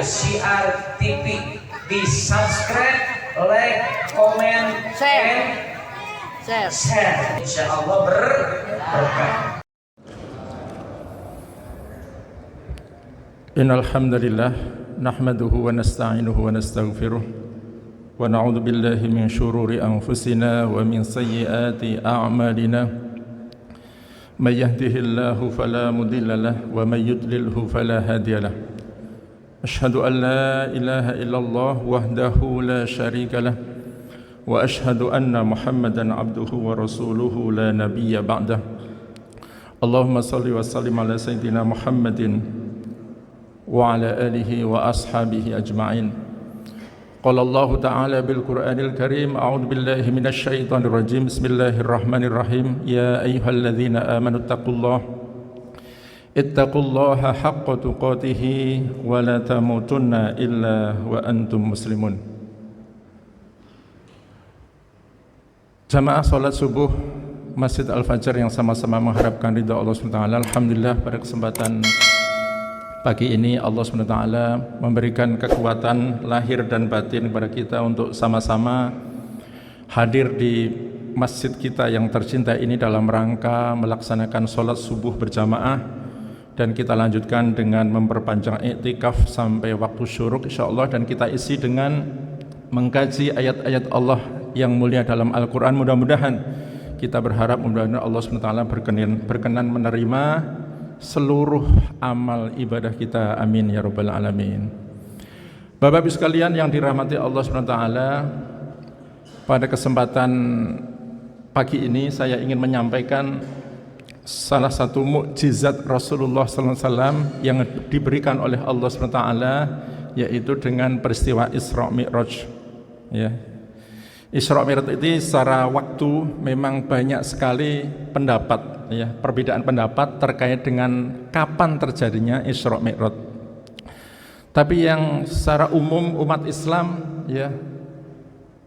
Syiar TV. Di subscribe, like, komen, share. Insya Allah berkah. Innal hamdalillah nahmaduhu wa nasta'inuhu wa nastaghfiruh wa na'udzu billahi min shururi anfusina wa min sayyiati a'malina may yahdihillahu fala mudilla lahu wa may yudlilhu fala hadiya lahu ashhadu an la ilaha illallah wahdahu la syarika lahu wa ashhadu anna muhammadan abduhu wa rasuluhu la nabiyya ba'dah. Allahumma salli wa sallim ala sayyidina Muhammadin wa ala alihi wa ashabihi ajma'in. Qala Allah ta'ala bil Qur'anil Karim, a'udzu billahi minasy syaithanir rajim. Bismillahirrahmanirrahim. Ya ayyuhalladzina amanu ittaqullaha haqqa tuqatih wa la tamutunna illa wa antum muslimun. Jamaah salat subuh Masjid Al-Fajar yang sama-sama mengharapkan ridha Allah SWT. Alhamdulillah pada kesempatan pagi ini Allah SWT memberikan kekuatan lahir dan batin kepada kita untuk sama-sama hadir di masjid kita yang tercinta ini dalam rangka melaksanakan sholat subuh berjamaah, dan kita lanjutkan dengan memperpanjang i'tikaf sampai waktu syuruk insyaallah, dan kita isi dengan mengkaji ayat-ayat Allah yang mulia dalam Al-Quran. Mudah-mudahan kita berharap mudah-mudahan Allah SWT berkenan menerima seluruh amal ibadah kita, amin ya rabbal alamin. Bapak Ibu sekalian yang dirahmati Allah SWT, pada kesempatan pagi ini saya ingin menyampaikan salah satu mukjizat Rasulullah SAW yang diberikan oleh Allah SWT, yaitu dengan peristiwa Isra Mi'raj. Ya. Isra Mi'raj ini secara waktu memang banyak sekali pendapat, ya, perbedaan pendapat terkait dengan kapan terjadinya Isra Mi'raj. Tapi yang secara umum umat Islam, ya,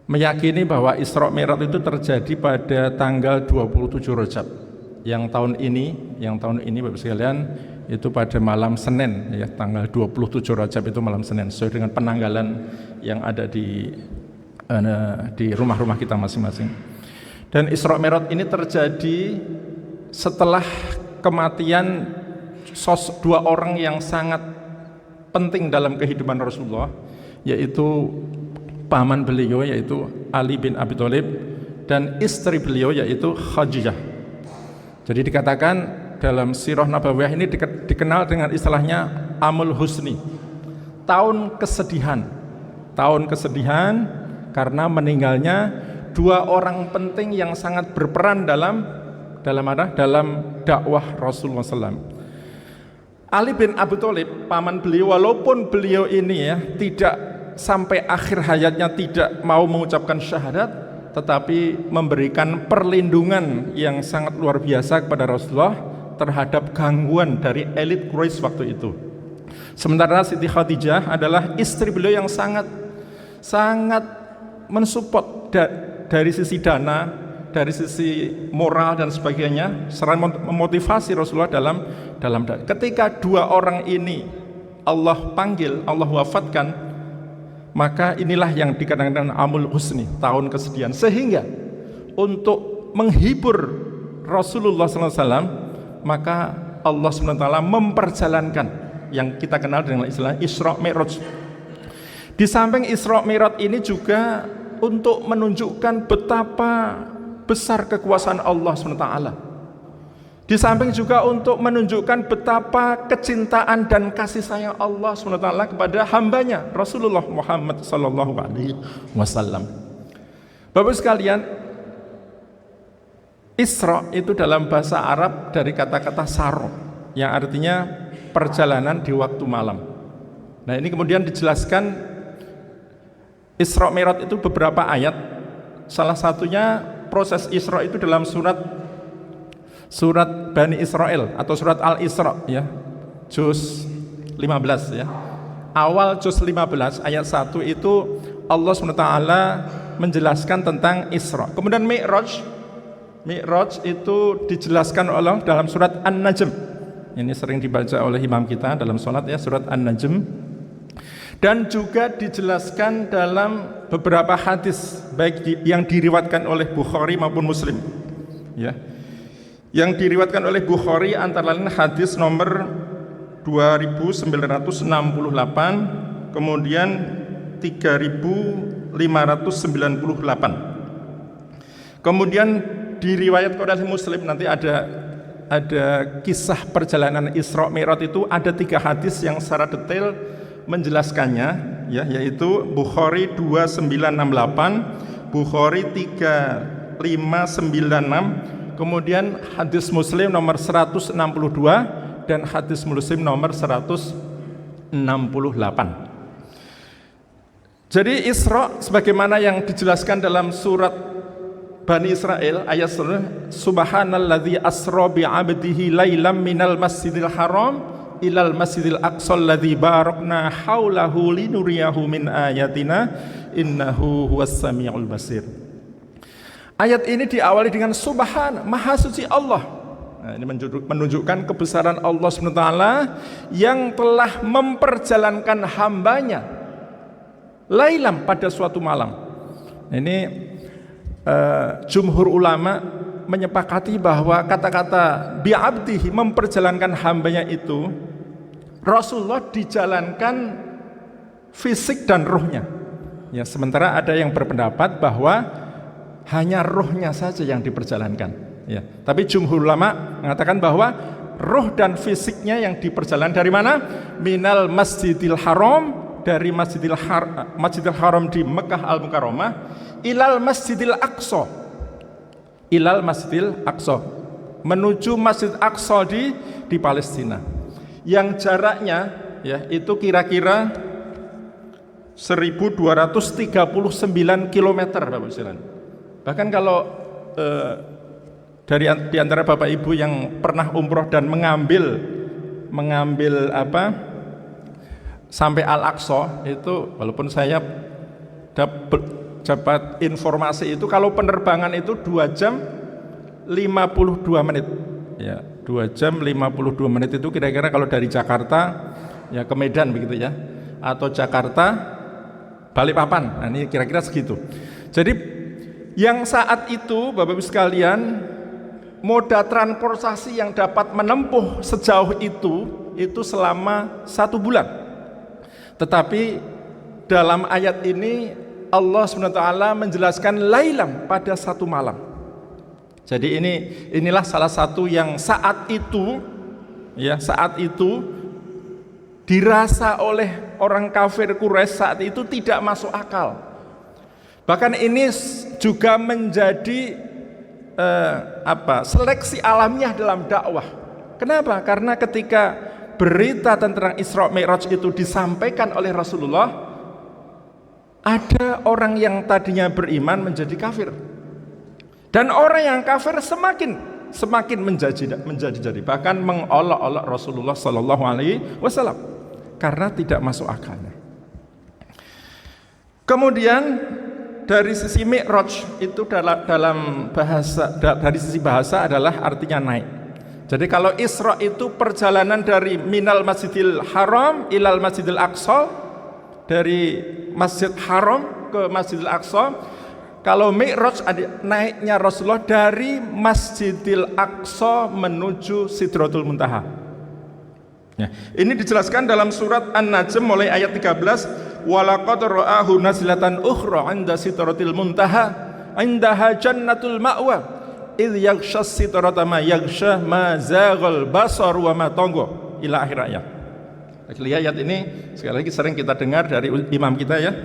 meyakini bahwa Isra Mi'raj itu terjadi pada tanggal 27 Rajab. Yang tahun ini Bapak sekalian itu pada malam Senin, ya, tanggal 27 Rajab itu malam Senin, sesuai dengan penanggalan yang ada di rumah-rumah kita masing-masing. Dan Isra Mi'raj ini terjadi setelah kematian dua orang yang sangat penting dalam kehidupan Rasulullah, yaitu paman beliau yaitu Ali bin Abi Thalib dan istri beliau yaitu Khadijah. Jadi dikatakan dalam sirah nabawiyah ini dikenal dengan istilahnya Amul Husni, tahun kesedihan karena meninggalnya dua orang penting yang sangat berperan dalam dakwah Rasulullah SAW. Ali bin Abi Thalib, paman beliau, walaupun beliau ini, ya, tidak sampai akhir hayatnya tidak mau mengucapkan syahadat, tetapi memberikan perlindungan yang sangat luar biasa kepada Rasulullah terhadap gangguan dari elit Quraisy waktu itu. Sementara Siti Khadijah adalah istri beliau yang sangat mensupport dari sisi dana, dari sisi moral dan sebagainya, serta memotivasi Rasulullah dalam ketika dua orang ini Allah panggil, Allah wafatkan, maka inilah yang dikatakan Amul Husni, tahun kesedihan. Sehingga untuk menghibur Rasulullah SAW, maka Allah SWT memperjalankan yang kita kenal dengan istilah Isra Mi'raj. Di samping Isra Mi'raj ini juga untuk menunjukkan betapa besar kekuasaan Allah SWT. Di samping juga untuk menunjukkan betapa kecintaan dan kasih sayang Allah SWT kepada hambanya Rasulullah Muhammad SAW. Bapak sekalian, Isra itu dalam bahasa Arab dari kata-kata saro, yang artinya perjalanan di waktu malam. Nah, ini kemudian dijelaskan Isra Mi'raj itu beberapa ayat. Salah satunya proses Isra itu dalam surat Bani Israel atau surat Al-Isra, ya, juz 15, ya. Awal juz 15 ayat 1 itu Allah SWT menjelaskan tentang Isra. Kemudian Mi'raj itu dijelaskan oleh dalam surat An-Najm. Ini sering dibaca oleh imam kita dalam sholat, ya, surat An-Najm. Dan juga dijelaskan dalam beberapa hadis baik yang diriwayatkan oleh Bukhari maupun Muslim. Ya. Yang diriwayatkan oleh Bukhari antara lain hadis nomor 2968, kemudian 3598. Kemudian diriwayatkan oleh Muslim, nanti ada kisah perjalanan Isra Mi'raj itu, ada 3 hadis yang secara detail menjelaskannya, ya, yaitu Bukhari 2968, Bukhari 3596, kemudian hadis Muslim nomor 162 dan hadis Muslim nomor 168. Jadi Isra sebagaimana yang dijelaskan dalam surat Bani Israel ayat 1, Subhanalladzi asra bi 'abdihi lailam minal masjidil haram ilal masjidil aqsa alladzi barakna haulahu linuriyahu min ayatina innahu huwas samiul basir. Ayat ini diawali dengan Subhan, maha suci Allah. Nah, ini menunjukkan kebesaran Allah SWT yang telah memperjalankan hambanya lailam pada suatu malam. Ini jumhur ulama menyepakati bahwa kata-kata bi'abdihi, memperjalankan hambanya itu, Rasulullah dijalankan fisik dan ruhnya. Ya, sementara ada yang berpendapat bahwa hanya ruhnya saja yang diperjalankan. Ya, tapi jumhur ulama mengatakan bahwa ruh dan fisiknya yang diperjalankan dari mana? Minal Masjidil Haram, dari Masjidil Haram di Mekah Al-Mukarramah, ilal Masjidil Aqsa, ilal Masjidil Aqsa, menuju Masjid Aqsa di Palestina, yang jaraknya ya itu kira-kira 1239 km Bapak Ibu. Bahkan kalau di antara Bapak Ibu yang pernah umroh dan mengambil sampai Al-Aqsa itu, walaupun saya dapat informasi itu kalau penerbangan itu 2 jam 52 menit. Ya, 2 jam 52 menit itu kira-kira kalau dari Jakarta ya ke Medan begitu ya, atau Jakarta Balikpapan. Nah, ini kira-kira segitu. Jadi yang saat itu Bapak Ibu sekalian, moda transportasi yang dapat menempuh sejauh itu selama 1 bulan. Tetapi dalam ayat ini Allah SWT menjelaskan lailam, pada 1 malam. Jadi inilah salah satu yang saat itu dirasa oleh orang kafir Quraisy saat itu tidak masuk akal. Bahkan ini juga menjadi seleksi alamiah dalam dakwah. Kenapa? Karena ketika berita tentang Isra Mi'raj itu disampaikan oleh Rasulullah, ada orang yang tadinya beriman menjadi kafir, dan orang yang kafir semakin menjadi bahkan mengolok-olok Rasulullah Sallallahu Alaihi Wasallam karena tidak masuk akalnya. Kemudian dari sisi Mi'raj itu dalam bahasa, dari sisi bahasa adalah artinya naik. Jadi kalau Isra itu perjalanan dari minal Masjidil Haram ilal Masjidil Aqsa, dari Masjid Haram ke Masjidil Aqsa. Kalau Mi'raj naiknya Rasulullah dari Masjidil Aqsa menuju Sidratul Muntaha. Ya, ini dijelaskan dalam surat An-Najm mulai ayat 13, walaqad ra'ahu nazlatan ukhra 'inda Sidratil Muntaha 'indaha jannatul ma'wa idh yaghsha sidrata ma yaghsha ma zaghal basar wa ma tagha, ila akhir ayat. Ayat ini sekali lagi sering kita dengar dari imam kita ya.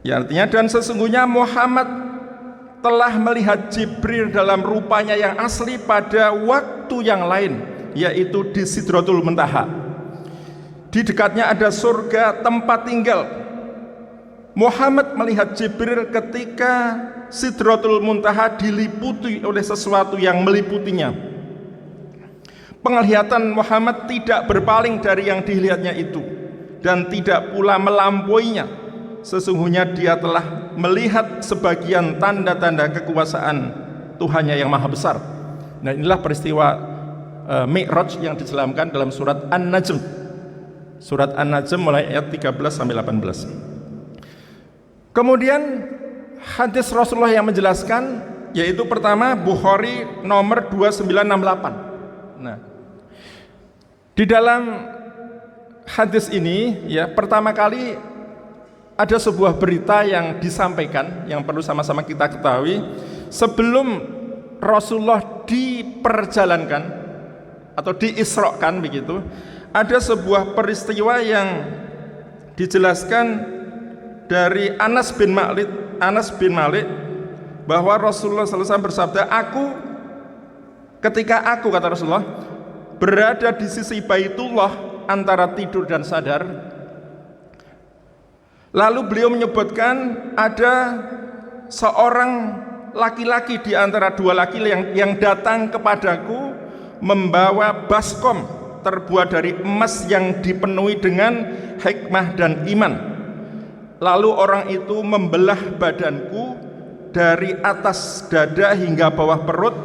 Ya, artinya dan sesungguhnya Muhammad telah melihat Jibril dalam rupanya yang asli pada waktu yang lain, yaitu di Sidratul Muntaha. Di dekatnya ada surga tempat tinggal. Muhammad melihat Jibril ketika Sidratul Muntaha diliputi oleh sesuatu yang meliputinya. Penglihatan Muhammad tidak berpaling dari yang dilihatnya itu, dan tidak pula melampauinya. Sesungguhnya dia telah melihat sebagian tanda-tanda kekuasaan Tuhannya yang maha besar. Nah, inilah peristiwa Mi'raj yang dijelaskan dalam surat An-Najm. Surat An-Najm mulai ayat 13 sampai 18. Kemudian hadis Rasulullah yang menjelaskan, yaitu pertama Bukhari nomor 2968. Nah, di dalam hadis ini ya pertama kali ada sebuah berita yang disampaikan yang perlu sama-sama kita ketahui. Sebelum Rasulullah diperjalankan atau diisrokan begitu, ada sebuah peristiwa yang dijelaskan dari Anas bin Malik bahwa Rasulullah SAW bersabda, ketika aku kata Rasulullah berada di sisi Baitullah antara tidur dan sadar, lalu beliau menyebutkan ada seorang laki-laki di antara dua laki-laki yang datang kepadaku membawa baskom terbuat dari emas yang dipenuhi dengan hikmah dan iman. Lalu orang itu membelah badanku dari atas dada hingga bawah perut,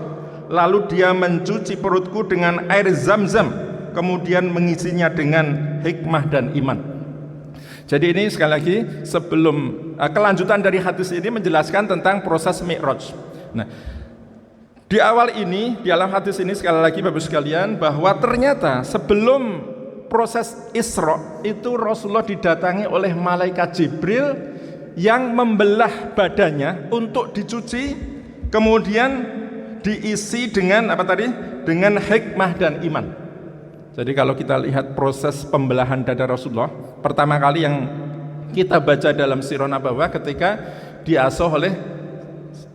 lalu dia mencuci perutku dengan air zam-zam, kemudian mengisinya dengan hikmah dan iman. Jadi ini sekali lagi sebelum kelanjutan dari hadis ini menjelaskan tentang proses Mi'raj. Nah, di awal ini, di dalam hadis ini sekali lagi Bapak sekalian, bahwa ternyata sebelum proses Isra itu Rasulullah didatangi oleh malaikat Jibril yang membelah badannya untuk dicuci, kemudian diisi dengan apa tadi? Dengan hikmah dan iman. Jadi kalau kita lihat proses pembelahan dada Rasulullah, pertama kali yang kita baca dalam Sirah Nabawiyah ketika diasuh oleh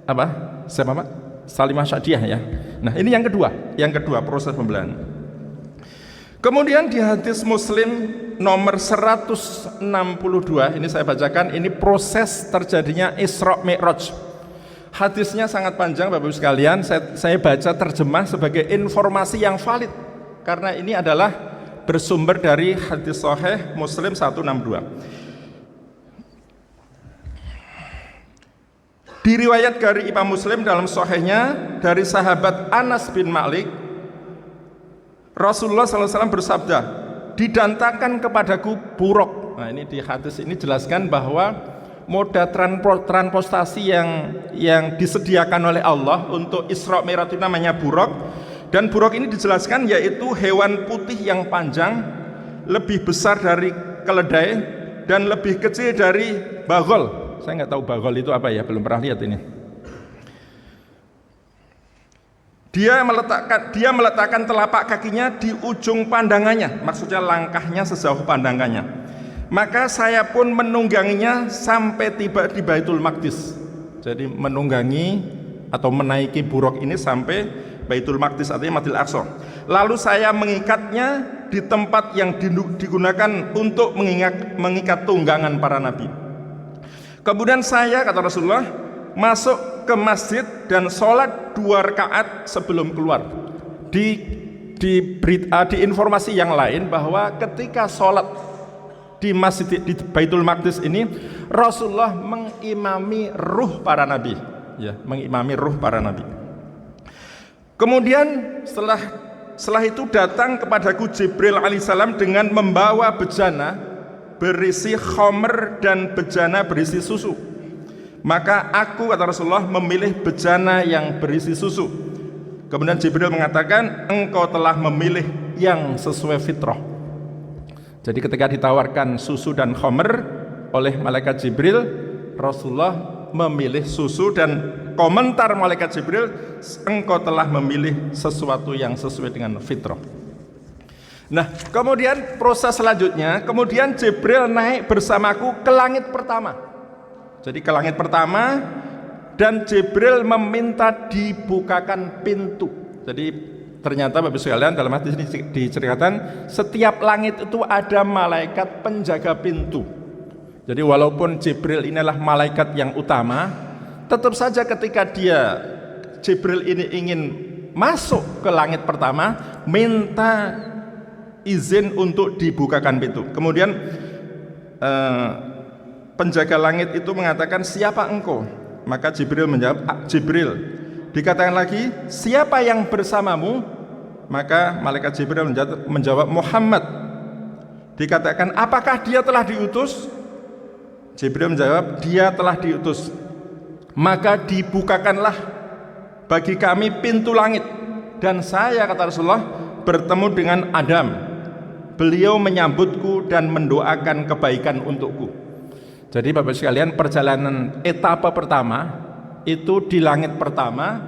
apa? Siapa Pak? Salimah Syadiah ya. Nah ini yang kedua proses pembelahan. Kemudian di hadis Muslim nomor 162, ini saya bacakan, ini proses terjadinya Isra Mi'raj. Hadisnya sangat panjang Bapak Ibu sekalian, saya baca terjemah sebagai informasi yang valid karena ini adalah bersumber dari hadis Sahih Muslim 162. Diriwayat dari Imam Muslim dalam Sahihnya dari sahabat Anas bin Malik, Rasulullah SAW bersabda, didantakan kepadaku buruk. Nah ini di hadis ini jelaskan bahwa moda transportasi yang disediakan oleh Allah untuk Isra Mi'raj itu namanya buruk. Dan buruk ini dijelaskan yaitu hewan putih yang panjang, lebih besar dari keledai dan lebih kecil dari bagol. Saya nggak tahu bagol itu apa ya, belum pernah lihat ini. Dia meletakkan telapak kakinya di ujung pandangannya, maksudnya langkahnya sejauh pandangannya. Maka saya pun menungganginya sampai tiba di Baitul Maqdis. Jadi menunggangi atau menaiki buruk ini sampai Baitul Maqdis, artinya Masjidil Aqsa. Lalu saya mengikatnya di tempat yang digunakan untuk mengikat tunggangan para nabi. Kemudian saya, kata Rasulullah, masuk ke masjid dan sholat 2 rakaat sebelum keluar. Di informasi yang lain bahwa ketika sholat di masjid di Baitul Maqdis ini, Rasulullah mengimami ruh para nabi, ya, mengimami ruh para nabi. Kemudian setelah itu datang kepadaku Jibril alaihissalam dengan membawa bejana berisi khamr dan bejana berisi susu. Maka aku, kata Rasulullah, memilih bejana yang berisi susu. Kemudian Jibril mengatakan, engkau telah memilih yang sesuai fitrah. Jadi ketika ditawarkan susu dan khamr oleh malaikat Jibril, Rasulullah memilih susu, dan komentar malaikat Jibril, engkau telah memilih sesuatu yang sesuai dengan fitrah. Nah, kemudian proses selanjutnya, kemudian Jibril naik bersamaku ke langit pertama. Jadi ke langit pertama, dan Jibril meminta dibukakan pintu. Jadi ternyata Bapak sekalian, dalam hadis ini diceritakan setiap langit itu ada malaikat penjaga pintu. Jadi walaupun Jibril inilah malaikat yang utama, tetap saja ketika Jibril ini ingin masuk ke langit pertama, minta izin untuk dibukakan pintu. Kemudian penjaga langit itu mengatakan, siapa engkau? Maka Jibril menjawab, Jibril. Dikatakan lagi, siapa yang bersamamu? Maka malaikat Jibril menjawab, Muhammad. Dikatakan, apakah dia telah diutus? Jibril menjawab, dia telah diutus. Maka dibukakanlah bagi kami pintu langit, dan saya, kata Rasulullah, bertemu dengan Adam. Beliau menyambutku dan mendoakan kebaikan untukku. Jadi Bapak sekalian, perjalanan etapa pertama itu di langit pertama,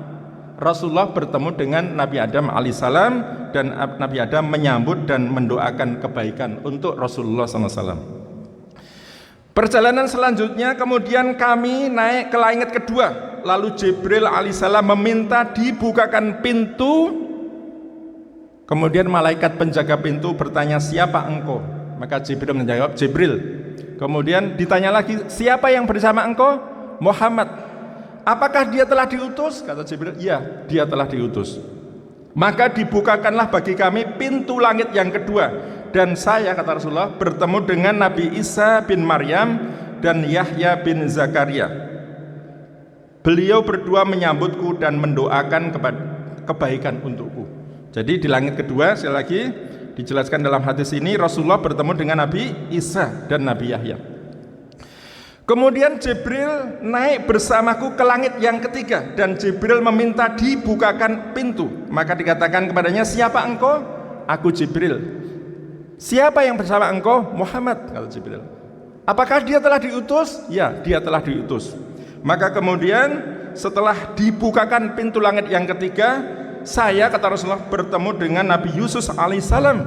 Rasulullah bertemu dengan Nabi Adam alaihissalam, dan Nabi Adam menyambut dan mendoakan kebaikan untuk Rasulullah SAW. Perjalanan selanjutnya kemudian kami naik ke langit kedua, lalu Jibril alaihissalam meminta dibukakan pintu. Kemudian malaikat penjaga pintu bertanya, siapa engkau? Maka Jibril menjawab, Jibril. Kemudian ditanya lagi, siapa yang bersama engkau? Muhammad. Apakah dia telah diutus? Kata Jibril, iya, dia telah diutus. Maka dibukakanlah bagi kami pintu langit yang kedua, dan saya, kata Rasulullah, bertemu dengan Nabi Isa bin Maryam dan Yahya bin Zakaria. Beliau berdua menyambutku dan mendoakan kebaikan untukku. Jadi di langit kedua, sekali lagi dijelaskan dalam hadis ini, Rasulullah bertemu dengan Nabi Isa dan Nabi Yahya. Kemudian Jibril naik bersamaku ke langit yang ketiga, dan Jibril meminta dibukakan pintu. Maka dikatakan kepadanya, siapa engkau? Aku Jibril. Siapa yang bersama engkau? Muhammad, kata Jibril. Apakah dia telah diutus? Ya, dia telah diutus. Maka kemudian setelah dibukakan pintu langit yang ketiga, saya, kata Rasulullah, bertemu dengan Nabi Yusuf alaihissalam,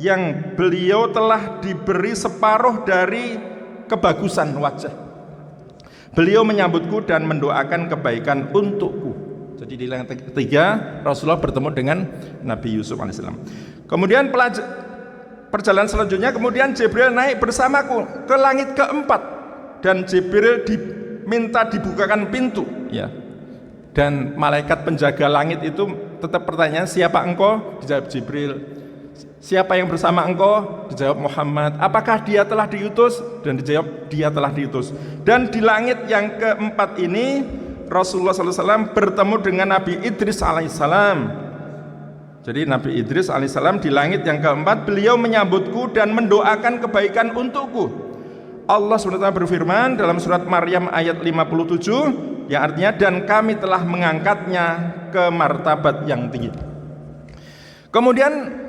yang beliau telah diberi separuh dari kebagusan wajah. Beliau menyambutku dan mendoakan kebaikan untukku. Jadi di langit ketiga Rasulullah bertemu dengan Nabi Yusuf alaihissalam. Kemudian perjalanan selanjutnya, kemudian Jibril naik bersamaku ke langit keempat, dan Jibril diminta dibukakan pintu, ya. Dan malaikat penjaga langit itu tetap pertanyaan, siapa engkau? Dijawab Jibril. Siapa yang bersama engkau? Dijawab Muhammad. Apakah dia telah diutus? Dan dijawab, dia telah diutus. Dan di langit yang keempat ini Rasulullah SAW bertemu dengan Nabi Idris alaihissalam. Jadi Nabi Idris alaihissalam di langit yang keempat, beliau menyambutku dan mendoakan kebaikan untukku. Allah SWT berfirman dalam surat Maryam ayat 57, yang artinya, dan kami telah mengangkatnya ke martabat yang tinggi. Kemudian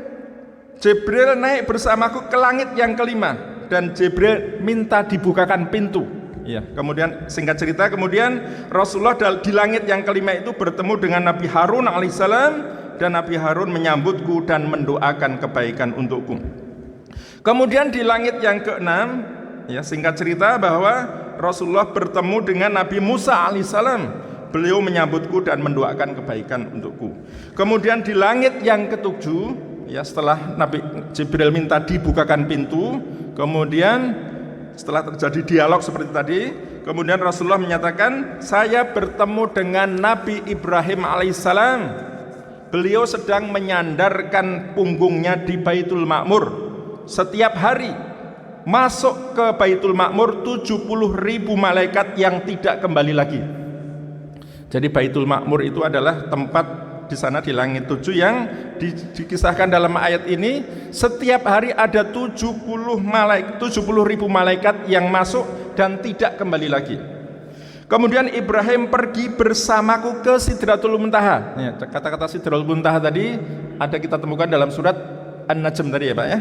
Jibril naik bersamaku ke langit yang kelima, dan Jibril minta dibukakan pintu. Ya, kemudian singkat cerita, kemudian Rasulullah di langit yang kelima itu bertemu dengan Nabi Harun alaihissalam, dan Nabi Harun menyambutku dan mendoakan kebaikan untukku. Kemudian di langit yang keenam, ya, singkat cerita bahwa Rasulullah bertemu dengan Nabi Musa alaihissalam. Beliau menyambutku dan mendoakan kebaikan untukku. Kemudian di langit yang ketujuh, ya, setelah Nabi Jibril minta dibukakan pintu, kemudian setelah terjadi dialog seperti tadi, kemudian Rasulullah menyatakan, saya bertemu dengan Nabi Ibrahim alaihissalam. Beliau sedang menyandarkan punggungnya di Baitul Ma'mur. Setiap hari masuk ke Baitul Ma'mur 70.000 malaikat yang tidak kembali lagi. Jadi Baitul Ma'mur itu adalah tempat di sana di langit 7 yang dikisahkan dalam ayat ini. Setiap hari ada 70.000 malaikat yang masuk dan tidak kembali lagi. Kemudian Ibrahim pergi bersamaku ke Sidratul Muntaha. Ya, kata-kata Sidratul Muntaha tadi ada kita temukan dalam surat An-Najm tadi, ya Pak, ya.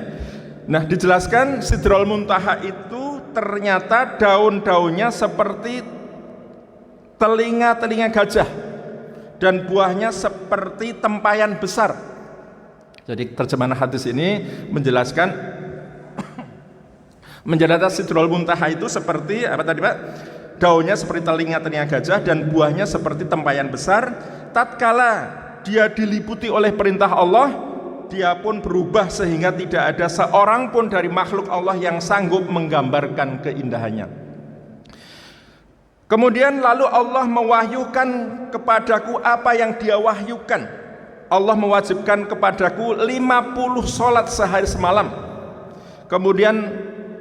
Nah, dijelaskan Sidratul Muntaha itu ternyata daun-daunnya seperti telinga-telinga gajah, dan buahnya seperti tempayan besar. Jadi terjemahan hadis ini menjelaskan Sidratul Muntaha itu seperti apa tadi Pak? Daunnya seperti telinga-telinga gajah dan buahnya seperti tempayan besar. Tatkala dia diliputi oleh perintah Allah, dia pun berubah sehingga tidak ada seorang pun dari makhluk Allah yang sanggup menggambarkan keindahannya. Kemudian lalu Allah mewahyukan kepadaku apa yang dia wahyukan. Allah mewajibkan kepadaku 50 sholat sehari semalam. Kemudian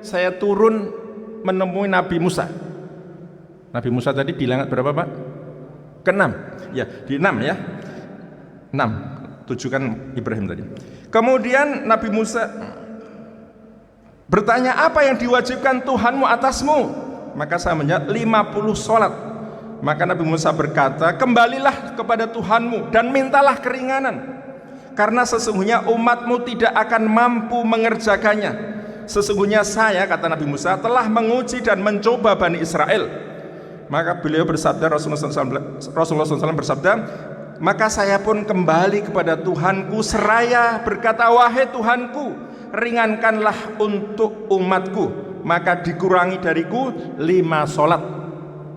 saya turun menemui Nabi Musa. Nabi Musa tadi di langit berapa Pak? Ke-6. Ya, di 6 ya. 6. 7 kan Ibrahim tadi. Kemudian Nabi Musa Bertanya, apa yang diwajibkan Tuhanmu atasmu? Maka saya menjawab, 50 sholat. Maka Nabi Musa berkata, kembalilah kepada Tuhanmu dan mintalah keringanan, karena sesungguhnya umatmu tidak akan mampu mengerjakannya. Sesungguhnya saya, kata Nabi Musa, telah menguji dan mencoba Bani Israel. Maka beliau bersabda, Rasulullah SAW bersabda, maka saya pun kembali kepada Tuhanku seraya berkata, wahai Tuhanku, ringankanlah untuk umatku. Maka dikurangi dariku 5 sholat.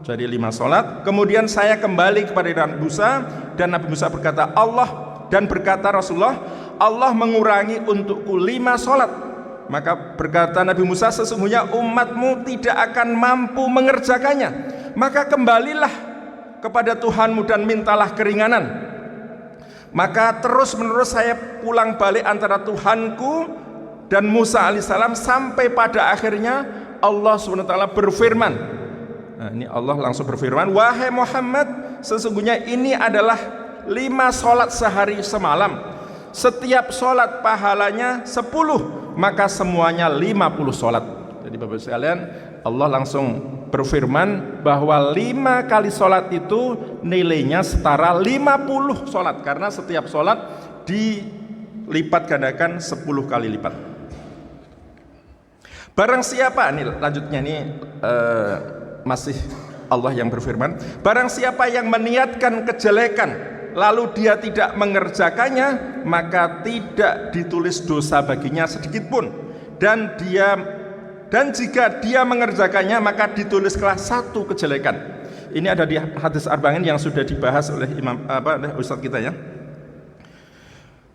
Jadi 5 sholat. Kemudian saya kembali kepada Nabi Musa, dan Nabi Musa berkata, dan berkata Rasulullah, Allah mengurangi untukku 5 sholat. Maka berkata Nabi Musa, sesungguhnya umatmu tidak akan mampu mengerjakannya. Maka kembalilah kepada Tuhanmu dan mintalah keringanan. Maka terus menerus saya pulang balik antara Tuhanku dan Musa alaihissalam, sampai pada akhirnya Allah SWT berfirman. Nah, ini Allah langsung berfirman, wahai Muhammad, sesungguhnya ini adalah 5 sholat sehari semalam. Setiap sholat pahalanya 10, maka semuanya 50 sholat. Jadi Bapak sekalian, Allah langsung berfirman bahwa 5 kali sholat itu nilainya setara 50 sholat, karena setiap sholat dilipat gandakan 10 kali lipat. Barang siapa, ini lanjutnya ini masih Allah yang berfirman, barang siapa yang meniatkan kejelekan lalu dia tidak mengerjakannya, maka tidak ditulis dosa baginya sedikit pun, dan jika dia mengerjakannya maka ditulislah 1 kejelekan. Ini ada di hadis Arba'in yang sudah dibahas oleh oleh Ustadz kita ya.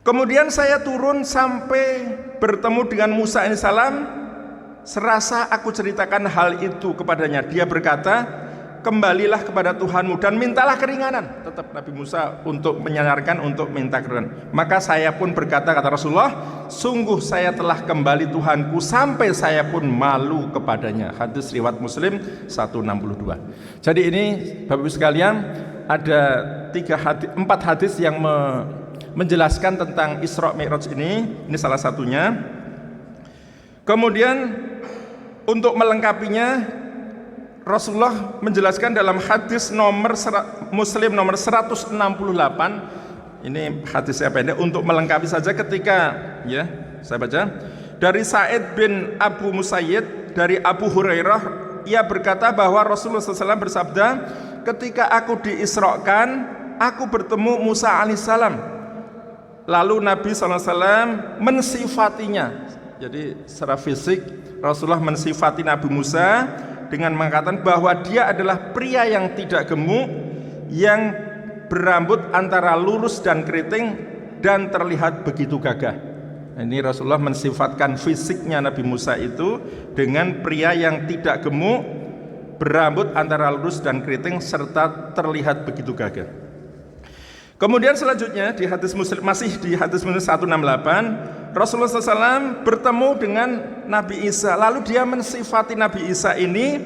Kemudian saya turun sampai bertemu dengan Musa alaihissalam. Serasa aku ceritakan hal itu kepadanya, dia berkata, kembalilah kepada Tuhanmu dan mintalah keringanan. Tetap Nabi Musa untuk menyadarkan, untuk minta keringanan. Maka saya pun berkata, kata Rasulullah, sungguh saya telah kembali Tuhanku sampai saya pun malu kepadanya. Hadis riwayat Muslim 162. Jadi ini Bapak Ibu sekalian, ada 4 hadis yang menjelaskan tentang Isra Mi'raj ini. Ini salah satunya. Kemudian untuk melengkapinya, Rasulullah menjelaskan dalam hadis Muslim nomor 168. Ini hadisnya pendek, untuk melengkapi saja ketika ya, saya baca dari Sa'id bin Abu Musayyid dari Abu Hurairah, ia berkata bahwa Rasulullah SAW bersabda, ketika aku diisrokan, aku bertemu Musa alaihissalam. Lalu Nabi SAW mensifatinya. Jadi secara fisik Rasulullah mensifati Nabi Musa dengan mengatakan bahwa dia adalah pria yang tidak gemuk, yang berambut antara lurus dan keriting dan terlihat begitu gagah. Ini Rasulullah mensifatkan fisiknya Nabi Musa itu dengan pria yang tidak gemuk, berambut antara lurus dan keriting serta terlihat begitu gagah. Kemudian selanjutnya di hadis Muslim, masih di hadis Muslim 168, Rasulullah SAW bertemu dengan Nabi Isa. Lalu dia mensifati Nabi Isa ini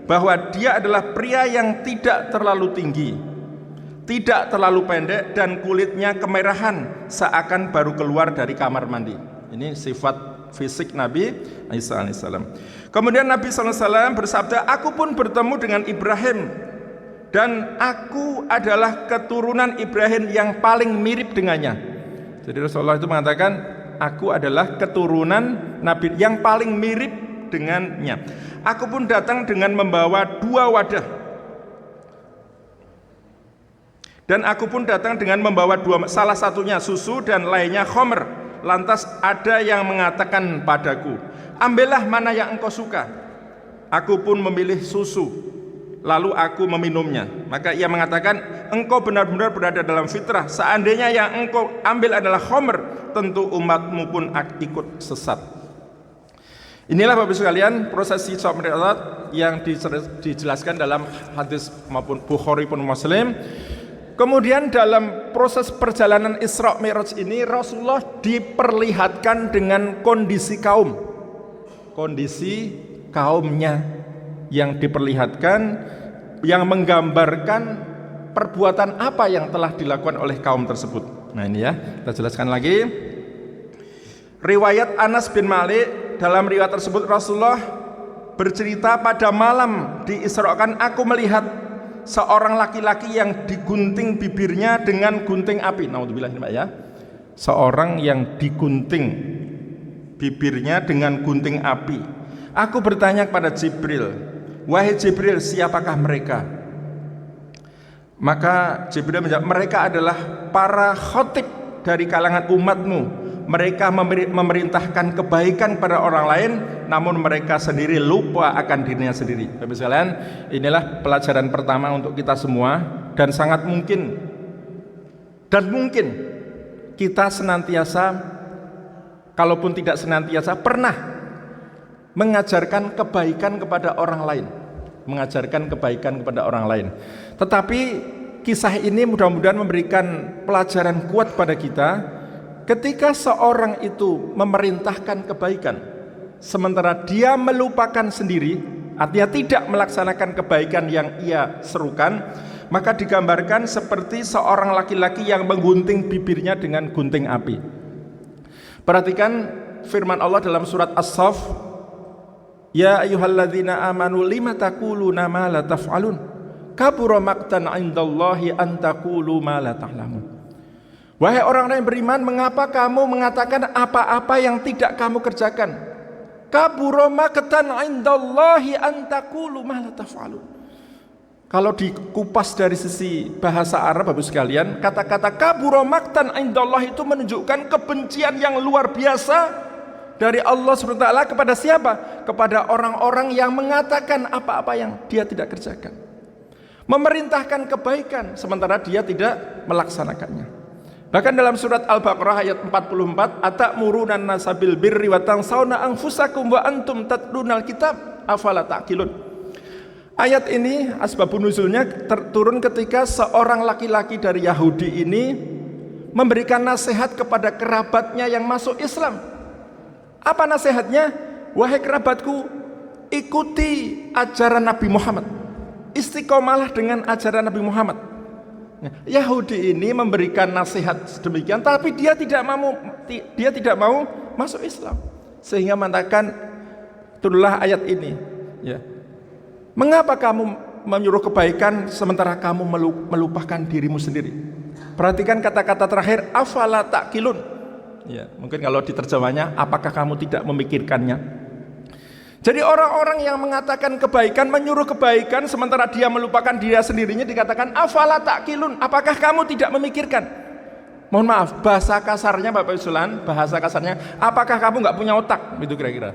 bahwa dia adalah pria yang tidak terlalu tinggi, tidak terlalu pendek, dan kulitnya kemerahan seakan baru keluar dari kamar mandi. Ini sifat fisik Nabi Isa alaihissalam. Kemudian Nabi SAW bersabda, aku pun bertemu dengan Ibrahim, dan aku adalah keturunan Ibrahim yang paling mirip dengannya. Jadi Rasulullah itu mengatakan, aku adalah keturunan Nabi yang paling mirip dengannya. Aku pun datang dengan membawa 2 wadah, dan aku pun datang dengan membawa 2, salah satunya susu dan lainnya khomer. Lantas ada yang mengatakan padaku, ambillah mana yang engkau suka. Aku pun memilih susu, lalu aku meminumnya. Maka ia mengatakan, engkau benar-benar berada dalam fitrah. Seandainya yang engkau ambil adalah khomer, tentu umatmu pun ikut sesat. Inilah Bapak Ibu sekalian proses Isra Mi'raj yang dijelaskan dalam hadis maupun Bukhari pun Muslim. Kemudian dalam proses perjalanan Isra Mi'raj ini, Rasulullah diperlihatkan dengan kondisi kaumnya yang diperlihatkan, yang menggambarkan perbuatan apa yang telah dilakukan oleh kaum tersebut. Nah ini ya, kita jelaskan lagi. Riwayat Anas bin Malik dalam riwayat tersebut Rasulullah bercerita pada malam diisrakan aku melihat seorang laki-laki yang digunting bibirnya dengan gunting api. Naudzubillah ya. Seorang yang digunting bibirnya dengan gunting api. Aku bertanya kepada Jibril, wahai Jibril, siapakah mereka? Maka Jibril menjawab, mereka adalah para khotib dari kalangan umatmu. Mereka memerintahkan kebaikan pada orang lain, namun mereka sendiri lupa akan dirinya sendiri. Bapak sekalian, inilah pelajaran pertama untuk kita semua, dan sangat mungkin kita senantiasa, kalaupun tidak senantiasa, pernah mengajarkan kebaikan kepada orang lain, Tetapi kisah ini mudah-mudahan memberikan pelajaran kuat pada kita. Ketika seorang itu memerintahkan kebaikan, sementara dia melupakan sendiri, artinya tidak melaksanakan kebaikan yang ia serukan, maka digambarkan seperti seorang laki-laki yang menggunting bibirnya dengan gunting api. Perhatikan firman Allah dalam surat As-Saff, ya ayyuhalladzina amanu lima taquluna ma la taf'alun kabura maqtan 'indallahi an taqulu ma la ta'lamun. Wahai orang-orang yang beriman, mengapa kamu mengatakan apa-apa yang tidak kamu kerjakan? Kabura maqtan 'indallahi an taqulu ma la taf'alun. Kalau dikupas dari sisi bahasa Arab, Bapak sekalian, kata-kata kabura maqtan 'indallah itu menunjukkan kebencian yang luar biasa dari Allah SWT kepada siapa? Kepada orang-orang yang mengatakan apa-apa yang dia tidak kerjakan, memerintahkan kebaikan sementara dia tidak melaksanakannya. Bahkan dalam surat Al-Baqarah ayat 44, atamuruna an-nasa bil birri wa tansawna anfusakum wa antum tatlunal kitab afala taqilun. Ayat ini asbabun nuzulnya turun ketika seorang laki-laki dari Yahudi ini memberikan nasihat kepada kerabatnya yang masuk Islam. Apa nasihatnya? Wahai kerabatku, ikuti ajaran Nabi Muhammad, istiqomalah dengan ajaran Nabi Muhammad. Yahudi ini memberikan nasihat demikian, tapi dia tidak mau masuk Islam, sehingga mengatakan turunlah ayat ini. Ya. Mengapa kamu menyuruh kebaikan sementara kamu melupakan dirimu sendiri? Perhatikan kata-kata terakhir, afala taqilun. Ya, mungkin kalau diterjemahnya, apakah kamu tidak memikirkannya? Jadi orang-orang yang mengatakan kebaikan, menyuruh kebaikan sementara dia melupakan diri sendirinya, dikatakan afala taqilun, apakah kamu tidak memikirkan? Mohon maaf, bahasa kasarnya Bapak Usulan, bahasa kasarnya, apakah kamu nggak punya otak? Itu kira-kira.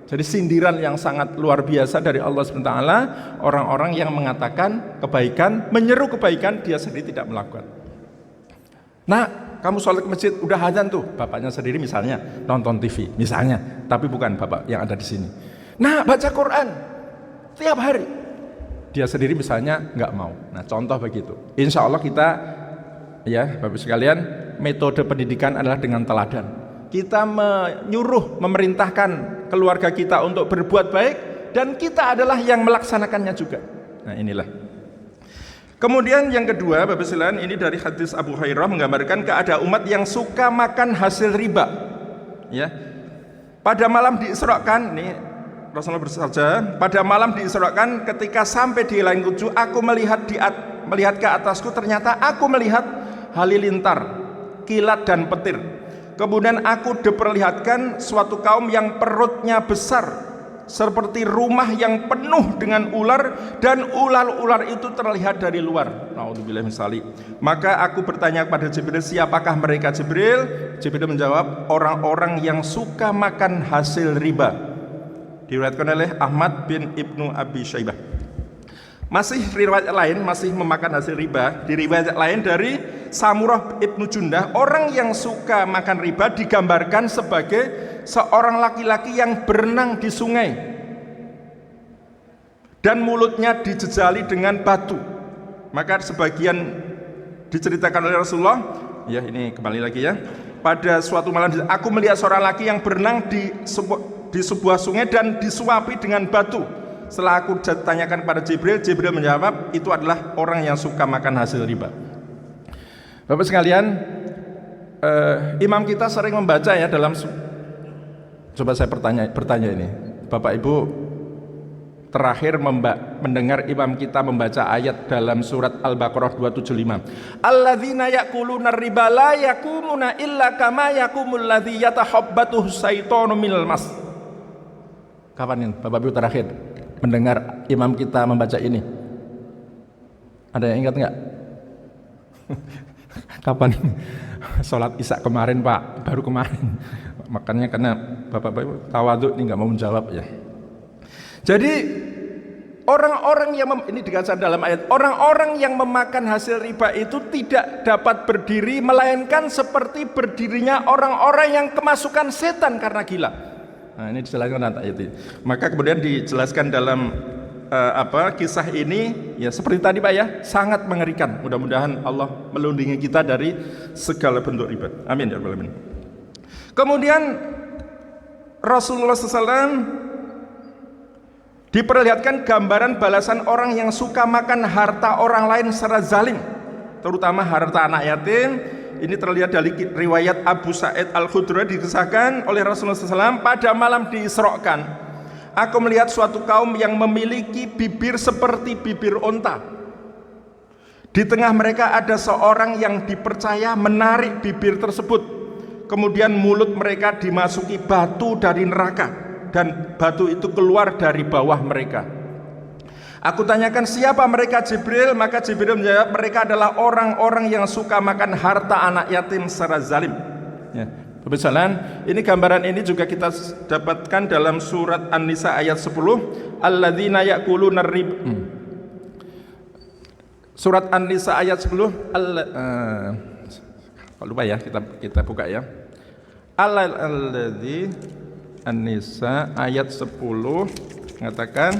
Jadi sindiran yang sangat luar biasa dari Allah SWT, orang-orang yang mengatakan kebaikan, menyeru kebaikan, dia sendiri tidak melakukan. Nah, kamu sholat ke masjid, udah azan tuh, bapaknya sendiri misalnya nonton TV, misalnya, tapi bukan bapak yang ada di sini. Nah, baca Quran tiap hari, dia sendiri misalnya nggak mau. Nah, contoh begitu. Insya Allah kita, ya Bapak sekalian, metode pendidikan adalah dengan teladan. Kita menyuruh, memerintahkan keluarga kita untuk berbuat baik, dan kita adalah yang melaksanakannya juga. Nah, inilah. Kemudian yang kedua, Bapak sekalian, ini dari hadis Abu Hurairah menggambarkan keadaan umat yang suka makan hasil riba. Ya, pada malam diisrakan, nih Rasulullah bersabda, pada malam diisrakan ketika sampai di langit tujuh, aku melihat ke atasku, ternyata aku melihat halilintar, kilat dan petir. Kemudian aku diperlihatkan suatu kaum yang perutnya besar seperti rumah yang penuh dengan ular, dan ular-ular itu terlihat dari luar. Naudzubillah min dzalik. Maka aku bertanya kepada Jibril, siapakah mereka Jibril? Jibril menjawab, orang-orang yang suka makan hasil riba. Diriwayatkan oleh Ahmad bin Ibnu Abi Syaibah. Masih riwayat lain, masih memakan hasil riba, di riwayat lain dari Samurah Ibnu Jundah, orang yang suka makan riba digambarkan sebagai seorang laki-laki yang berenang di sungai dan mulutnya dijejali dengan batu. Maka sebagian diceritakan oleh Rasulullah, ya ini kembali lagi ya, pada suatu malam aku melihat seorang laki yang berenang di sebuah sungai dan disuapi dengan batu. Setelah aku tanyakan kepada Jibril, Jibril menjawab, itu adalah orang yang suka makan hasil riba. Bapak sekalian, imam kita sering membaca ya dalam Coba saya bertanya ini, Bapak Ibu terakhir mendengar imam kita membaca ayat dalam surat Al-Baqarah 275. Alladzina ya'kuluna riba la yakumuna illa kama yakumul ladzi yatahabbathu syaitanu minal mas. Kapan ini Bapak Ibu terakhir mendengar imam kita membaca ini? Ada yang ingat enggak? Kapan ini? Sholat Isya kemarin Pak, baru kemarin. Makanya karena Bapak-Bapak tawadhu ini nggak mau menjawab ya. Jadi orang-orang yang ini dikatakan dalam ayat, orang-orang yang memakan hasil riba itu tidak dapat berdiri melainkan seperti berdirinya orang-orang yang kemasukan setan karena gila. Nah, ini dijelaskan dalam ayat ini. Maka kemudian dijelaskan dalam kisah ini ya seperti tadi Pak ya, sangat mengerikan. Mudah-mudahan Allah melindungi kita dari segala bentuk riba. Amin ya rabbal alamin. Kemudian Rasulullah SAW diperlihatkan gambaran balasan orang yang suka makan harta orang lain secara zalim, terutama harta anak yatim. Ini terlihat dari riwayat Abu Sa'id Al-Khudri, dikisahkan oleh Rasulullah SAW, pada malam diisrokan, aku melihat suatu kaum yang memiliki bibir seperti bibir onta. Di tengah mereka ada seorang yang dipercaya menarik bibir tersebut. Kemudian mulut mereka dimasuki batu dari neraka, dan batu itu keluar dari bawah mereka. Aku tanyakan, siapa mereka Jibril? Maka Jibril menjawab, mereka adalah orang-orang yang suka makan harta anak yatim secara zalim ya. Kebetulan ini gambaran ini juga kita dapatkan dalam surat An-Nisa ayat 10. Alladzina ya'kuluna riba. Surat An-Nisa ayat 10. Kalau lupa ya, kita buka ya. Alladzi An-Nisa ayat 10 mengatakan,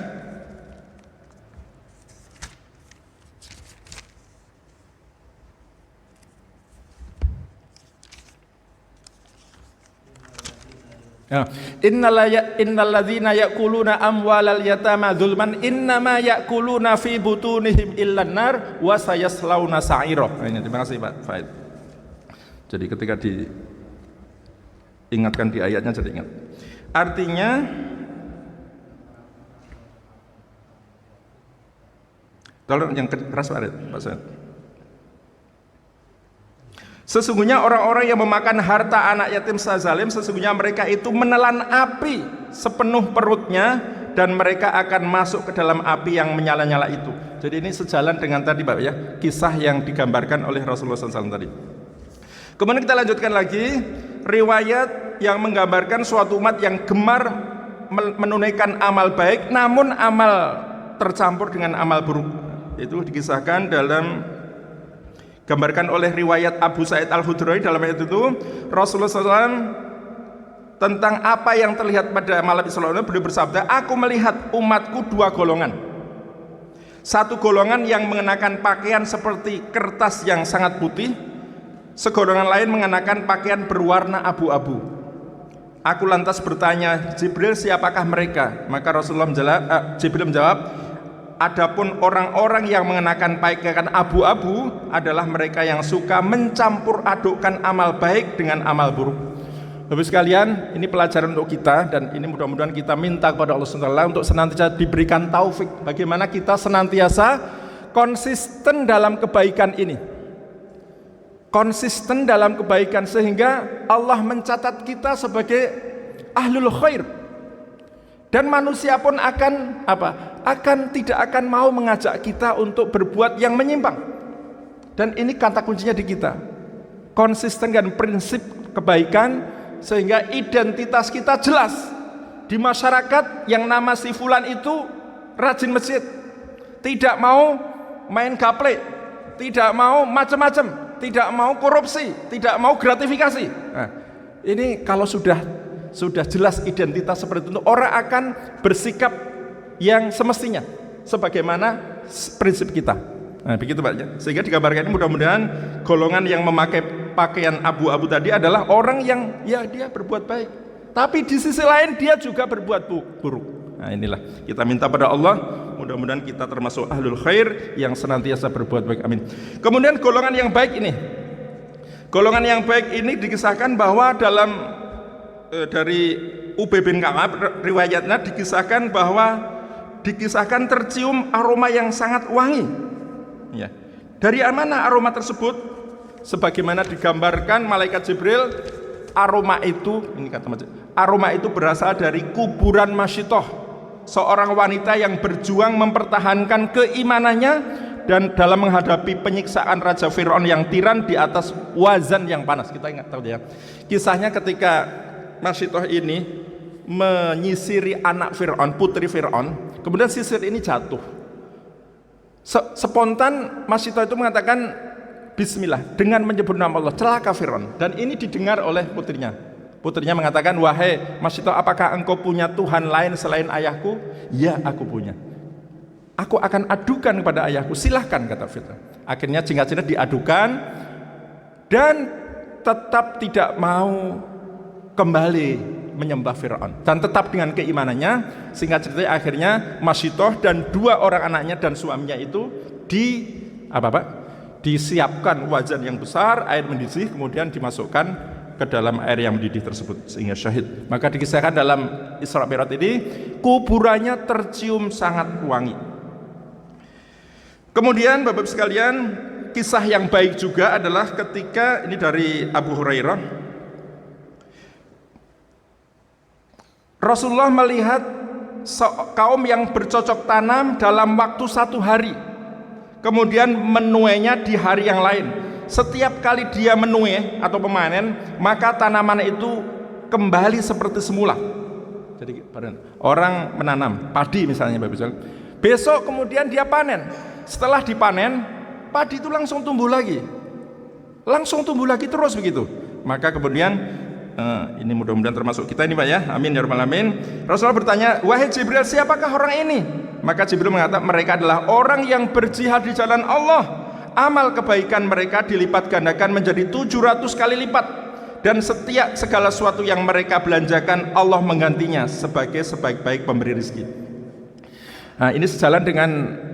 innalladzina ya'kuluna amwalal yatama dzulman innama ya'kuluna fi butunihim illan nar wa sayaslawna sa'ira. Ini terima kasih Pak Faid. Jadi ketika diingatkan di ayatnya jadi ingat. Artinya tolong yang keras Pak Said. Sesungguhnya orang-orang yang memakan harta anak yatim secara zalim, sesungguhnya mereka itu menelan api sepenuh perutnya dan mereka akan masuk ke dalam api yang menyala-nyala itu. Jadi ini sejalan dengan tadi Pak ya, kisah yang digambarkan oleh Rasulullah SAW tadi. Kemudian kita lanjutkan lagi riwayat yang menggambarkan suatu umat yang gemar menunaikan amal baik namun amal tercampur dengan amal buruk. Itu dikisahkan dalam gambarkan oleh riwayat Abu Sa'id Al-Khudri. Dalam ayat itu Rasulullah SAW tentang apa yang terlihat pada malam Isra beliau bersabda, aku melihat umatku dua golongan. Satu golongan yang mengenakan pakaian seperti kertas yang sangat putih, segolongan lain mengenakan pakaian berwarna abu-abu. Aku lantas bertanya, Jibril, siapakah mereka? Maka Jibril menjawab, adapun orang-orang yang mengenakan pakaian abu-abu adalah mereka yang suka mencampur adukkan amal baik dengan amal buruk. Bapak sekalian, ini pelajaran untuk kita, dan ini mudah-mudahan kita minta kepada Allah SWT untuk senantiasa diberikan taufik bagaimana kita senantiasa konsisten dalam kebaikan ini. Konsisten dalam kebaikan sehingga Allah mencatat kita sebagai ahlul khair. Dan manusia pun akan tidak akan mau mengajak kita untuk berbuat yang menyimpang. Dan ini kata kuncinya di kita. Konsisten dan prinsip kebaikan sehingga identitas kita jelas. Di masyarakat yang nama si fulan itu rajin masjid, tidak mau main gaple, tidak mau macam-macam, tidak mau korupsi, tidak mau gratifikasi. Nah, ini kalau sudah jelas identitas seperti itu, orang akan bersikap yang semestinya sebagaimana prinsip kita. Nah, begitu Pak ya. Sehingga digambarkan ini mudah-mudahan golongan yang memakai pakaian abu-abu tadi adalah orang yang ya dia berbuat baik, tapi di sisi lain dia juga berbuat buruk. Nah, inilah kita minta pada Allah, mudah-mudahan kita termasuk ahlul khair yang senantiasa berbuat baik. Amin. Kemudian golongan yang baik ini, golongan yang baik ini dikisahkan bahwa dalam dari Ubay bin Ka'ab, riwayatnya dikisahkan tercium aroma yang sangat wangi. Ya. Dari mana aroma tersebut? Sebagaimana digambarkan malaikat Jibril, aroma itu berasal dari kuburan Masyitoh, seorang wanita yang berjuang mempertahankan keimanannya dan dalam menghadapi penyiksaan Raja Fir'aun yang tiran di atas wazan yang panas. Kita ingat tahu ya. Kisahnya ketika Masyitoh ini menyisiri anak Fir'aun, putri Fir'aun, kemudian sisir ini jatuh. Spontan Masyitoh itu mengatakan Bismillah dengan menyebut nama Allah, celaka Fir'aun. Dan ini didengar oleh putrinya. Putrinya mengatakan, wahai Masyitoh, apakah engkau punya Tuhan lain selain ayahku? Ya, aku punya. Aku akan adukan kepada ayahku, silahkan, kata Fir'aun. Akhirnya singkat cerita diadukan dan tetap tidak mau kembali menyembah Fir'aun dan tetap dengan keimanannya. Singkat cerita akhirnya Masyitoh dan 2 orang anaknya dan suaminya itu disiapkan wajan yang besar, air mendidih, kemudian dimasukkan ke dalam air yang mendidih tersebut sehingga syahid. Maka dikisahkan dalam Isra Mi'raj ini kuburannya tercium sangat wangi. Kemudian Bapak sekalian, kisah yang baik juga adalah ketika ini dari Abu Hurairah, Rasulullah melihat kaum yang bercocok tanam dalam waktu 1 hari, kemudian menuainya di hari yang lain. Setiap kali dia menuai atau memanen, maka tanaman itu kembali seperti semula. Jadi orang menanam padi misalnya, besok kemudian dia panen. Setelah dipanen, padi itu langsung tumbuh lagi terus begitu. Maka kemudian ini mudah-mudahan termasuk kita ini Pak ya, amin ya rabbal alamin. Rasulullah bertanya, wahai Jibril, siapakah orang ini? Maka Jibril mengatakan, mereka adalah orang yang berjihad di jalan Allah. Amal kebaikan mereka dilipat gandakan menjadi 700 kali lipat, dan setiap segala sesuatu yang mereka belanjakan Allah menggantinya sebagai sebaik-baik pemberi rezeki. Nah, ini sejalan dengan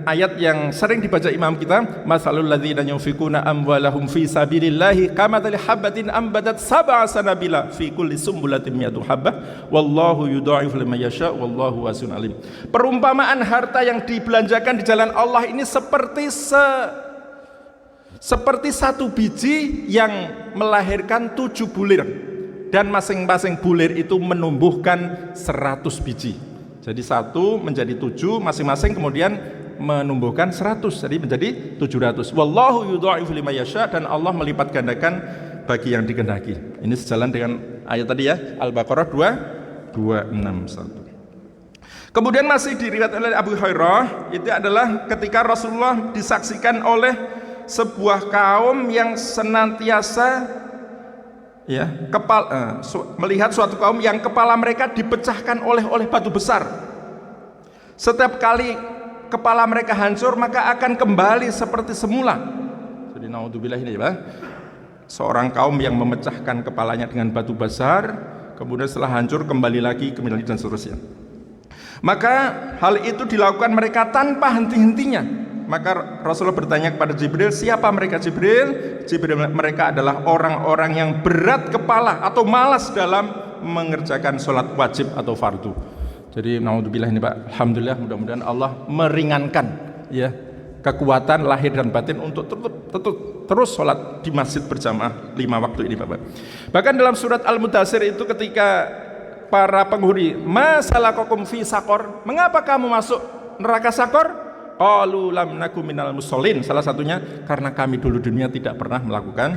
ayat yang sering dibaca imam kita, masalul ladzina yunfikuna amwalahum fi sabilillahi kamathali habatin ambatat sab'a sanabila fi kulli sumbulatin mi'atu habbah wallahu yudha'ifu liman yasha wallahu wasi'un alim. Perumpamaan harta yang dibelanjakan di jalan Allah ini seperti satu biji yang melahirkan 7 bulir, dan masing-masing bulir itu menumbuhkan 100 biji. Jadi 1 menjadi 7, masing-masing kemudian menumbuhkan 100, jadi menjadi 700. Wallahu yudha'ifu liman yasha, dan Allah melipat gandakan bagi yang dikehendaki. Ini sejalan dengan ayat tadi ya, Al-Baqarah 261. Kemudian masih diriwayatkan oleh Abu Hurairah, itu adalah ketika Rasulullah disaksikan oleh sebuah kaum yang senantiasa melihat suatu kaum yang kepala mereka dipecahkan oleh batu besar. Setiap kali kepala mereka hancur, maka akan kembali seperti semula. Jadi naudzubillah ini ya, seorang kaum yang memecahkan kepalanya dengan batu besar, kemudian setelah hancur kembali lagi dan seterusnya. Maka hal itu dilakukan mereka tanpa henti-hentinya. Maka Rasulullah bertanya kepada Jibril, siapa mereka Jibril? Jibril, mereka adalah orang-orang yang berat kepala atau malas dalam mengerjakan sholat wajib atau fardu. Jadi naudzubillah ini Pak, alhamdulillah, mudah-mudahan Allah meringankan ya kekuatan lahir dan batin untuk terus sholat di masjid berjamaah 5 waktu ini Bapak. Bahkan dalam surat Al-Mudaththir itu ketika para penghuni, masalakakum fi sakor, mengapa kamu masuk neraka sakor? Qalu lam naku minal musholin. Salah satunya karena kami dulu dunia tidak pernah melakukan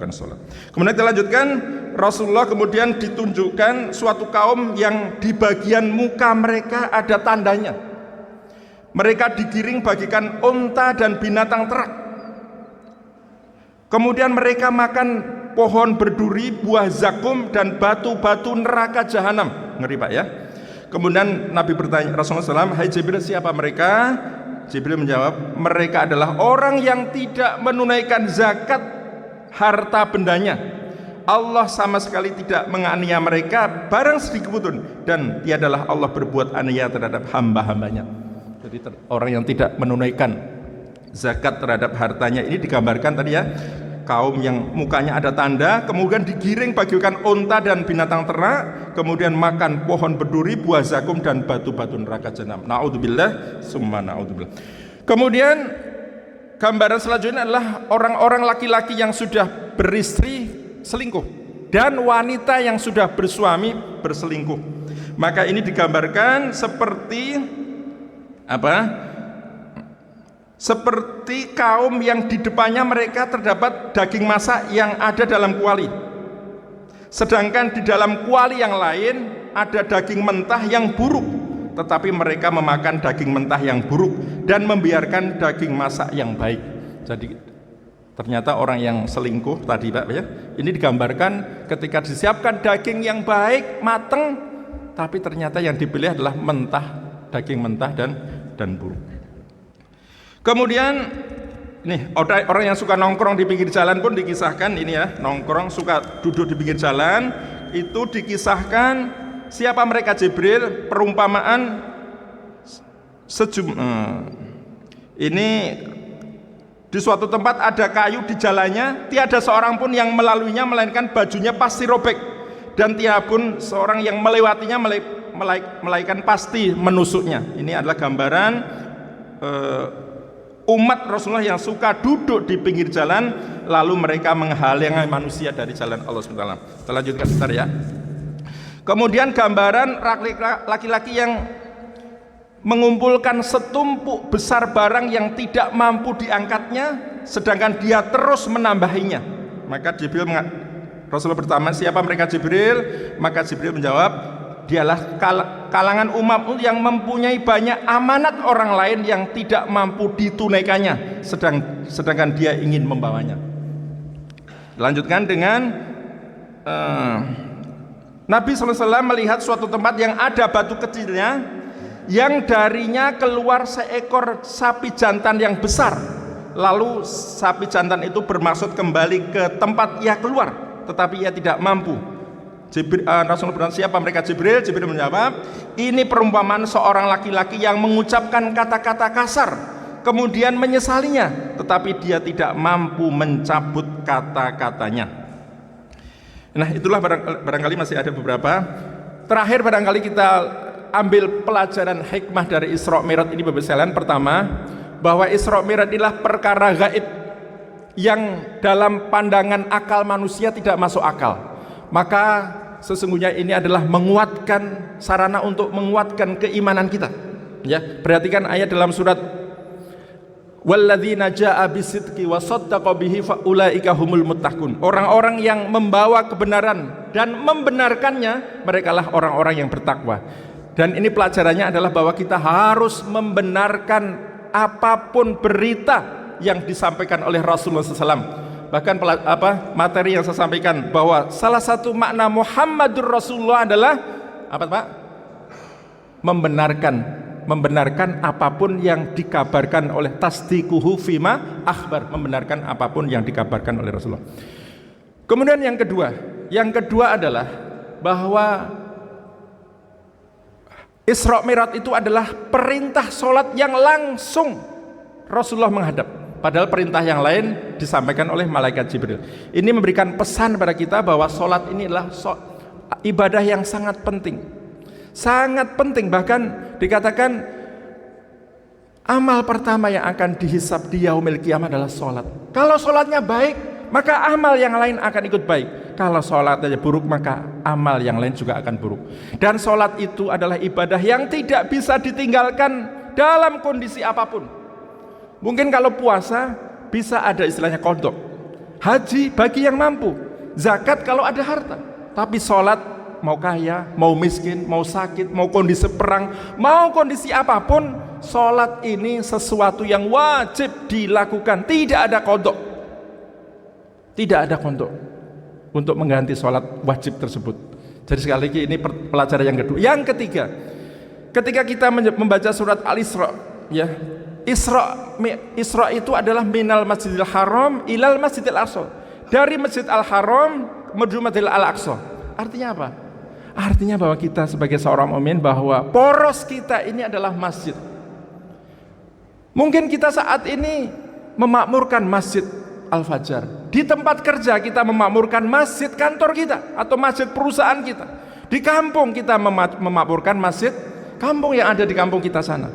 sholat. Kemudian kita lanjutkan, Rasulullah kemudian ditunjukkan suatu kaum yang di bagian muka mereka ada tandanya. Mereka digiring bagikan unta dan binatang ternak. Kemudian mereka makan pohon berduri, buah zakum, dan batu-batu neraka jahanam. Ngeri Pak ya. Kemudian Nabi bertanya, Rasulullah SAW, hai Jibril, siapa mereka? Jibril menjawab, mereka adalah orang yang tidak menunaikan zakat harta bendanya. Allah sama sekali tidak menganiaya mereka barang sedikit pun, dan tiadalah Allah berbuat aniaya terhadap hamba-hambanya. Jadi orang yang tidak menunaikan zakat terhadap hartanya ini digambarkan tadi ya, kaum yang mukanya ada tanda, kemudian digiring bagikan unta dan binatang ternak, kemudian makan pohon berduri, buah zakum dan batu-batu neraka jahanam. Naudzubillah, summa naudzubillah. Kemudian gambaran selanjutnya adalah orang-orang laki-laki yang sudah beristri selingkuh dan wanita yang sudah bersuami berselingkuh. Maka ini digambarkan seperti apa? Seperti kaum yang di depannya mereka terdapat daging masak yang ada dalam kuali, sedangkan di dalam kuali yang lain ada daging mentah yang buruk, tetapi mereka memakan daging mentah yang buruk dan membiarkan daging masak yang baik. Jadi ternyata orang yang selingkuh tadi Pak ya, ini digambarkan ketika disiapkan daging yang baik mateng, tapi ternyata yang dipilih adalah mentah, daging mentah dan buruk. Kemudian nih orang yang suka nongkrong di pinggir jalan pun dikisahkan ini ya, nongkrong suka duduk di pinggir jalan itu dikisahkan siapa mereka. Jibril, perumpamaan ini di suatu tempat ada kayu di jalannya, tiada seorang pun yang melaluinya melainkan bajunya pasti robek, dan tiada pun seorang yang melewatinya melainkan pasti menusuknya. Ini adalah gambaran umat Rasulullah yang suka duduk di pinggir jalan lalu mereka menghalangi manusia dari jalan Allah SWT. Kita lanjutkan sebentar ya. Kemudian gambaran laki-laki yang mengumpulkan setumpuk besar barang yang tidak mampu diangkatnya, sedangkan dia terus menambahinya. Maka Rasulullah bertanya, siapa mereka Jibril? Maka Jibril menjawab, dialah kalangan umat yang mempunyai banyak amanat orang lain yang tidak mampu ditunaikannya, sedangkan dia ingin membawanya. Lanjutkan dengan Nabi SAW melihat suatu tempat yang ada batu kecilnya, yang darinya keluar seekor sapi jantan yang besar. Lalu sapi jantan itu bermaksud kembali ke tempat ia keluar, tetapi ia tidak mampu. Rasulullah bertanya, siapa mereka Jibril? Jibril menjawab, ini perumpamaan seorang laki-laki yang mengucapkan kata-kata kasar kemudian menyesalinya, tetapi dia tidak mampu mencabut kata-katanya. Nah itulah barangkali masih ada beberapa. Terakhir barangkali kita ambil pelajaran hikmah dari Isra Mi'raj ini Bapak sekalian. Pertama, bahwa Isra Mi'raj adalah perkara gaib yang dalam pandangan akal manusia tidak masuk akal. Maka sesungguhnya ini adalah menguatkan sarana untuk menguatkan keimanan kita. Ya, perhatikan ayat dalam surat walladzina jaa bisidqi wa saddaqa bihi faulaika humul muttaqun. Orang-orang yang membawa kebenaran dan membenarkannya, merekalah orang-orang yang bertakwa. Dan ini pelajarannya adalah bahwa kita harus membenarkan apapun berita yang disampaikan oleh Rasulullah SAW. Bahkan materi yang saya sampaikan bahwa salah satu makna Muhammadur Rasulullah adalah apa Pak? Membenarkan apapun yang dikabarkan oleh tasdiquhu fima akhbar, membenarkan apapun yang dikabarkan oleh Rasulullah. Kemudian yang kedua adalah bahwa Isra Mi'raj itu adalah perintah sholat yang langsung Rasulullah menghadap. Padahal perintah yang lain disampaikan oleh malaikat Jibril. Ini memberikan pesan pada kita bahwa sholat ini adalah ibadah yang sangat penting. Sangat penting, bahkan dikatakan amal pertama yang akan dihisab di yaumil qiyamah adalah sholat. Kalau sholatnya baik, maka amal yang lain akan ikut baik. Kalau sholatnya buruk, maka amal yang lain juga akan buruk. Dan sholat itu adalah ibadah yang tidak bisa ditinggalkan dalam kondisi apapun. Mungkin kalau puasa bisa ada istilahnya qadha, haji bagi yang mampu, zakat kalau ada harta. Tapi sholat mau kaya, mau miskin, mau sakit, mau kondisi perang, mau kondisi apapun, sholat ini sesuatu yang wajib dilakukan. Tidak ada qadha, tidak ada qadha untuk mengganti sholat wajib tersebut. Jadi sekali lagi ini pelajaran yang kedua. Yang ketiga, ketika kita membaca surat Al-Isra, ya, Isra itu adalah minal masjidil haram ilal masjidil aqsa, dari masjid al-haram menuju masjidil al-aqsa. Artinya apa? Artinya bahwa kita sebagai seorang mukmin, bahwa poros kita ini adalah masjid. Mungkin kita saat ini memakmurkan masjid Al-Fajar, Di tempat kerja kita memakmurkan masjid kantor kita atau masjid perusahaan kita. Di kampung kita memakmurkan masjid kampung yang ada di kampung kita sana.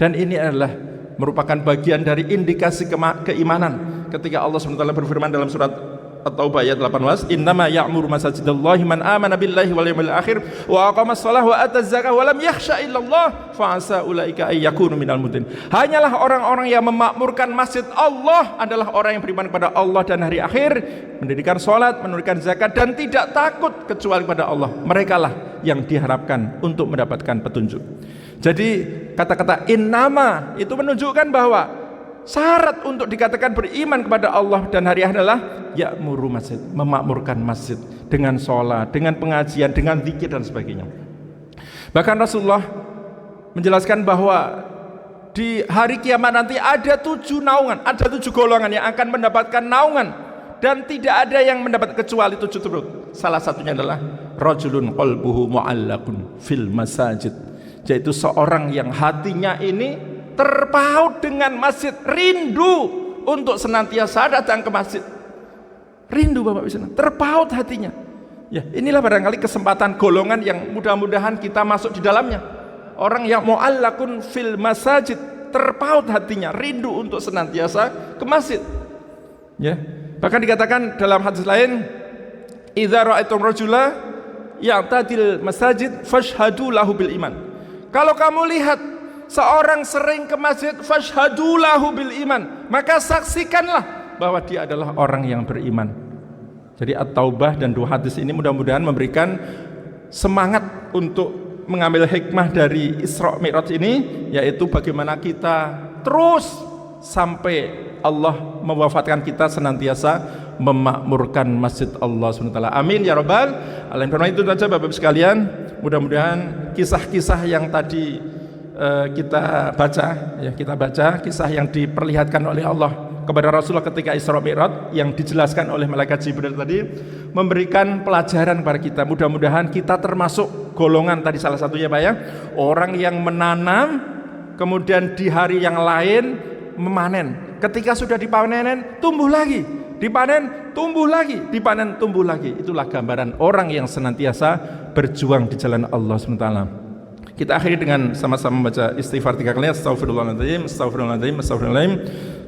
Dan ini adalah merupakan bagian dari indikasi keimanan ketika Allah SWT berfirman dalam surat At-Taubah ayat 18, innama ya'muru masajidallahi man amana billahi wal yawmil akhir wa aqamas shalah wa ataz zakah wa lam yakhsha illallah fa asa ulaika ay yakunu minal muttaqin. Hanyalah orang-orang yang memakmurkan masjid Allah adalah orang yang beriman kepada Allah dan hari akhir, mendirikan salat, menunaikan zakat dan tidak takut kecuali kepada Allah. Merekalah yang diharapkan untuk mendapatkan petunjuk. Jadi kata-kata innama itu menunjukkan bahwa syarat untuk dikatakan beriman kepada Allah dan hari akhir adalah ya'muru masjid, memakmurkan masjid dengan sholat, dengan pengajian, dengan zikir dan sebagainya. Bahkan Rasulullah menjelaskan bahwa di hari kiamat nanti ada 7 naungan, ada 7 golongan yang akan mendapatkan naungan dan tidak ada yang mendapat kecuali 7 tersebut. Salah satunya adalah rajulun qalbuhu mu'allaqun fil masajid, yaitu seorang yang hatinya ini terpaut dengan masjid, rindu untuk senantiasa datang ke masjid. Rindu Bapak Bisa, terpaut hatinya. Ya, inilah barangkali kesempatan golongan yang mudah-mudahan kita masuk di dalamnya. Orang yang mu'allaqun fil masajid, terpaut hatinya, rindu untuk senantiasa ke masjid. Ya, bahkan dikatakan dalam hadis lain, idza ra'aitum rajula ya'tadil masajid fashhadu lahu bil iman. Kalau kamu lihat seorang sering ke masjid, fashhadu lahu bil iman, maka saksikanlah bahwa dia adalah orang yang beriman. Jadi At-Taubah dan 2 hadis ini mudah-mudahan memberikan semangat untuk mengambil hikmah dari Isra Mi'raj ini, yaitu bagaimana kita terus sampai Allah mewafatkan kita senantiasa memakmurkan masjid Allah SWT. Amin ya rabbal alamin. Itu saja Bapak-Ibu sekalian, mudah-mudahan kisah-kisah yang tadi kita baca kisah yang diperlihatkan oleh Allah kepada Rasulullah ketika Isra Mi'raj yang dijelaskan oleh malaikat Jibril tadi memberikan pelajaran kepada kita. Mudah-mudahan kita termasuk golongan tadi salah satunya Pak ya, orang yang menanam kemudian di hari yang lain memanen. Ketika sudah dipanen tumbuh lagi, dipanen tumbuh lagi, dipanen tumbuh lagi. Itulah gambaran orang yang senantiasa berjuang di jalan Allah SWT. Kita akhiri dengan sama-sama membaca istighfar 3 kali. Astaghfirullahaladzim, astaghfirullahaladzim, astaghfirullahaladzim.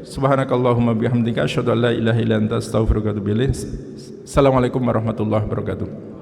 Subhanakallahumma bihamdika asyhadu an la ilaha illa anta astaghfiruka wa atubu ilaik. Assalamualaikum warahmatullahi wabarakatuh.